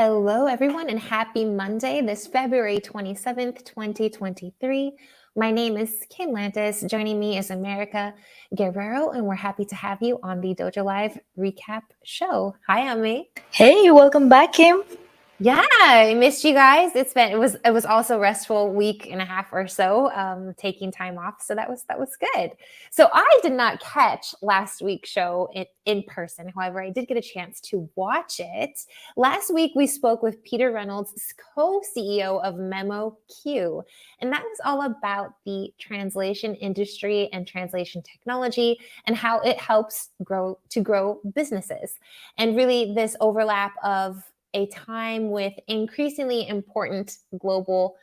Hello, everyone, and happy Monday, this February 27th, 2023. My name is Kim Lantis. Joining me is America Guerrero, and we're happy to have you on the Dojo Live recap show. Hi, Ami. Hey, welcome back, Kim. Yeah, I missed you guys. It was also a restful week and a half or so, taking time off. So that was good. So I did not catch last week's show in person. However, I did get a chance to watch it. Last week we spoke with Peter Reynolds, co-CEO of memoQ, and that was all about the translation industry and translation technology and how it helps grow businesses, and really this overlap of a time with increasingly important global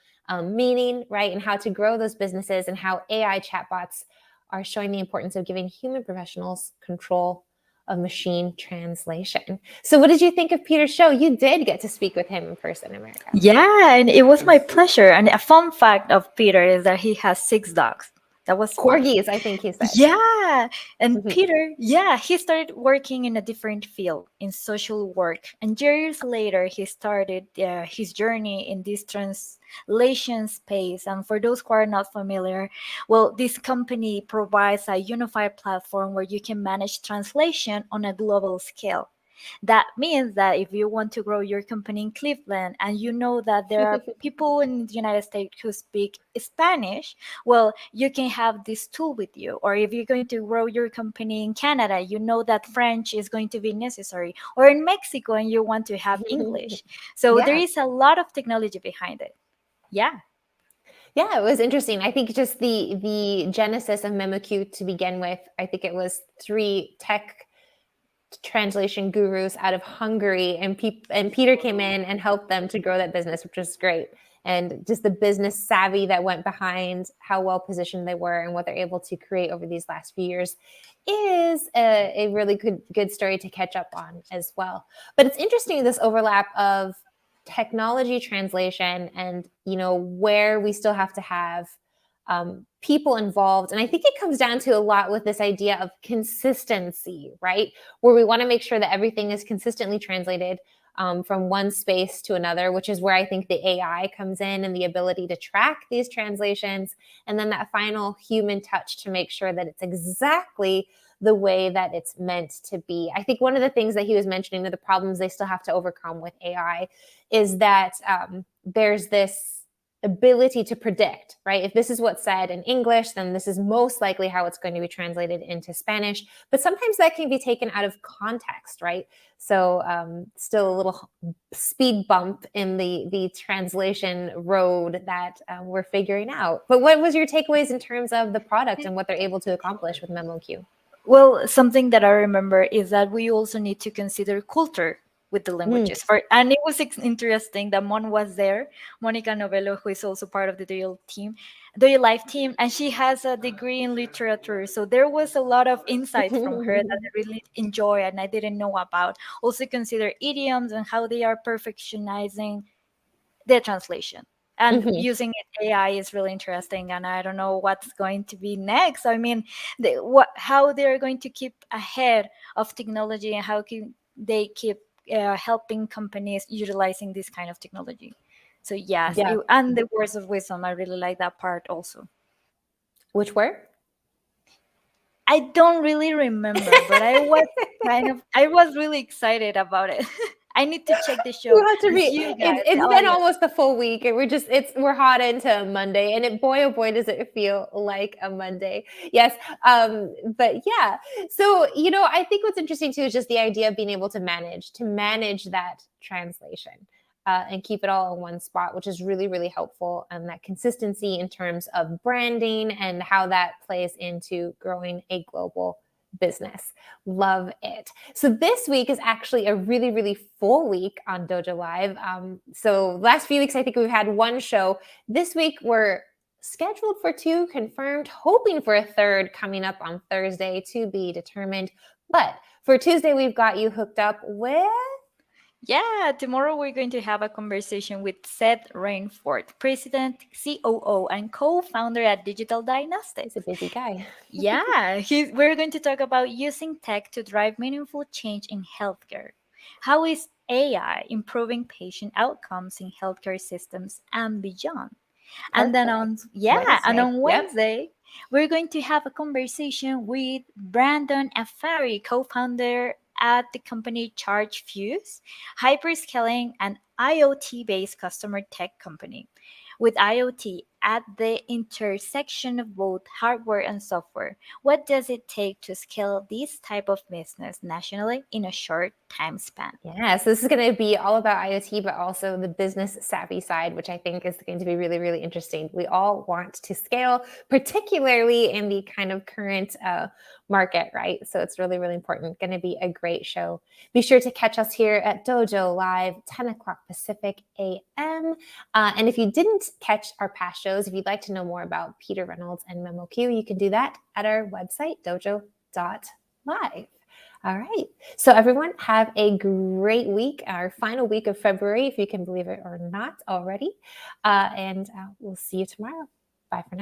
meaning, right? And how to grow those businesses, and how AI chatbots are showing the importance of giving human professionals control of machine translation. So what did you think of Peter's show? You did get to speak with him in person, America. Yeah, and it was my pleasure. And a fun fact of Peter is that he has 6 dogs. That was fun. Corgis, I think he said. Yeah, and Mhm. Peter, he started working in a different field in social work, and years later, he started his journey in this translation space. And for those who are not familiar, well, this company provides a unified platform where you can manage translation on a global scale. That means that if you want to grow your company in Cleveland and you know that there are people in the United States who speak Spanish, well, you can have this tool with you. Or if you're going to grow your company in Canada, you know that French is going to be necessary. Or in Mexico and you want to have English. So there Yeah. is a lot of technology behind it. Yeah. Yeah, it was interesting. I think just the genesis of memoQ to begin with, I think it was 3 tech translation gurus out of Hungary, and Peter came in and helped them to grow that business, which was great. And just the business savvy that went behind how well positioned they were and what they're able to create over these last few years is a really good story to catch up on as well. But it's interesting, this overlap of technology translation and where we still have to have people involved. And I think it comes down to a lot with this idea of consistency, right? Where we want to make sure that everything is consistently translated from one space to another, which is where I think the AI comes in, and the ability to track these translations, and then that final human touch to make sure that it's exactly the way that it's meant to be. I think one of the things that he was mentioning, the problems they still have to overcome with AI, is that there's this ability to predict, right? If this is what's said in English, then this is most likely how it's going to be translated into Spanish. But sometimes that can be taken out of context, right? So still a little speed bump in the translation road that we're figuring out. But what was your takeaways in terms of the product and what they're able to accomplish with memoQ? Well, something that I remember is that we also need to consider culture with the languages. And it was interesting that Mon was there, Monica Novello, who is also part of the dojolive team, and she has a degree in literature. So there was a lot of insights from her that I really enjoy and I didn't know about. Also consider idioms and how they are perfectionizing the translation. And using AI is really interesting, and I don't know what's going to be next. I mean, how they're going to keep ahead of technology, and how can they keep helping companies utilizing this kind of technology. So yes, Yeah. and the words of wisdom, I really like that part also. Which were? I don't really remember, but I was really excited about it. I need to check the show. You have to It's be. you guys, the It's been audience. almost a full week, and we're hot into Monday, and boy oh boy does it feel like a Monday. Yes, but yeah. So I think what's interesting too is just the idea of being able to manage that translation. And keep it all in one spot, which is really, really helpful. And that consistency in terms of branding and how that plays into growing a global business. Love it. So this week is actually a really, really full week on Dojo Live. So last few weeks, I think we've had 1 show. This week, we're scheduled for 2, confirmed, hoping for a 3rd coming up on Thursday, to be determined. But for Tuesday, we've got you hooked up with... Yeah, tomorrow we're going to have a conversation with Seth Rainford, President, COO, and co-founder at Digital Diagnostics. He's a busy guy. Yeah, we're going to talk about using tech to drive meaningful change in healthcare. How is AI improving patient outcomes in healthcare systems and beyond. And then Wednesday. on Yep. Wednesday, we're going to have a conversation with Brandon Afari, co-founder at the company ChargeFuse, hyperscaling an IoT-based customer tech company. With IoT at the intersection of both hardware and software, what does it take to scale this type of business nationally in a short time span? Yeah, so this is going to be all about IoT, but also the business savvy side, which I think is going to be really, really interesting. We all want to scale, particularly in the kind of current market, right? So it's really, really important. Going to be a great show. Be sure to catch us here at Dojo Live, 10 o'clock Pacific a.m. And if you didn't catch our past shows, if you'd like to know more about Peter Reynolds and memoQ, you can do that at our website, dojo.live. All right. So everyone have a great week, our final week of February, if you can believe it or not already. And we'll see you tomorrow. Bye for now.